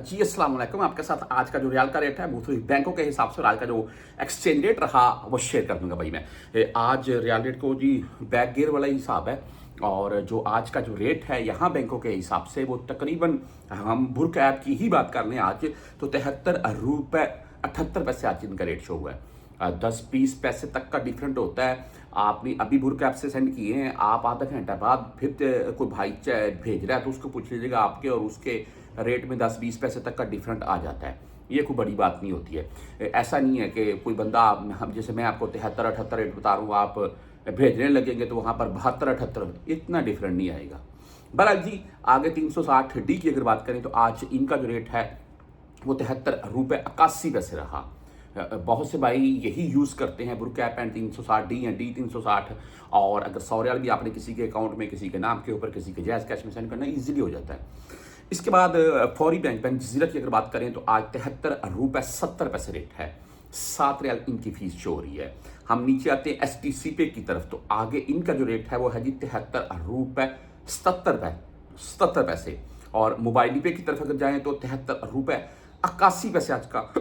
जी अस्सलाम वालेकुम। आपके साथ आज का जो रियाल का रेट है वो बैंकों के हिसाब से और आज का जो एक्सचेंज रेट रहा वो शेयर कर दूंगा भाई मैं। आज रियाल रेट को जी बैक गियर वाला हिसाब है और जो आज का जो रेट है यहाँ बैंकों के हिसाब से वो तकरीबन, हम बुर्क ऐप की ही बात कर लें आज तो 73 रुपये 78 पैसे आज इनका रेट शो हुआ है। 10-20 पैसे तक का डिफरेंट होता है। आपने अभी बुर्क ऐप से सेंड किए हैं, आप आधा घंटा बाद फिर कोई भाई भेज रहा है तो उसको पूछ लीजिएगा, आपके और उसके रेट में 10-20 पैसे तक का डिफरेंट आ जाता है। ये कोई बड़ी बात नहीं होती है। ऐसा नहीं है कि कोई बंदा, हम जैसे मैं आपको 73-78 रेट बता रहा हूँ, आप भेजने लगेंगे तो वहाँ पर 72-78 इतना डिफरेंट नहीं आएगा। बहरहाल जी, आगे 360D की अगर बात करें तो आज इनका जो रेट है वो 73 रुपये 81 पैसे रहा। बहुत से भाई यही यूज़ करते हैं बुर्क ऐप एंड 360D या D360। और अगर 100 रियाल भी आपने किसी के अकाउंट में, किसी के नाम के ऊपर, किसी के जायज़ कैश में सेंड करना ईजिली हो जाता है। इसके बाद फौरी बैंक जजीरा की अगर बात करें तो आज 73 रुपये 70 पैसे रेट है। 7 रियाल इनकी फीस शो हो रही है। हम नीचे आते हैं STC पे की तरफ तो आगे इनका जो रेट है वो है जी 73 रुपये 77 पैसे। और मोबाइल पे की तरफ अगर जाएं तो 73 रुपये 81 पैसे आज का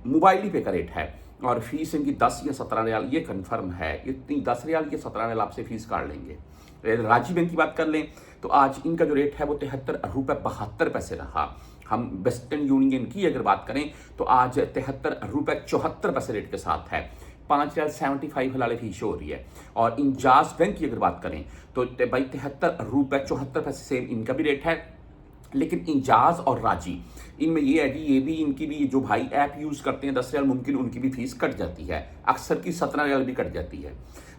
मोबाइल पे का रेट है। और फीस इनकी 10 या 17 रियाल ये कंफर्म है। इतनी 10 रियाल या 17 रियाल आपसे फीस काट लेंगे। राजी बैंक की बात कर लें तो आज इनका जो रेट है वो 73 रुपये 72 पैसे रहा। हम वेस्टर्न यूनियन की अगर बात करें तो आज 73 रुपये 74 पैसे रेट के साथ है। 5 रियाल 75 हलाल फीस हो रही है। और इंजाज बैंक की अगर बात करें तो भाई 73 रुपये 74 पैसे सेम इनका भी रेट है। लेकिन इंजाज और राजी इनमें ये है कि ये भी, इनकी भी, जो भाई ऐप यूज़ करते हैं 10 रियाल मुमकिन उनकी भी फीस कट जाती है, अक्सर की 17 रियाल भी कट जाती है।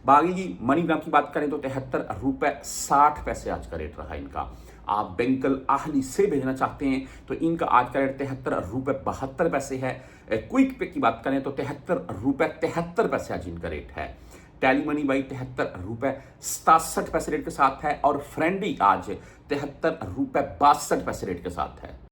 बाकी जी मनीग्राम की बात करें तो 73 रुपये 60 पैसे आज का रेट रहा इनका। आप बैंकल आहली से भेजना चाहते हैं तो इनका आज का रेट 73 रुपये 72 पैसे है। क्विक पे की बात करें तो 73 रुपये 73 पैसे आज इनका रेट है। टैली मनी बाई 73 रुपये 67 पैसे रेट के साथ है। और फ्रेंडी आज 73 रुपये 62 पैसे रेट के साथ है।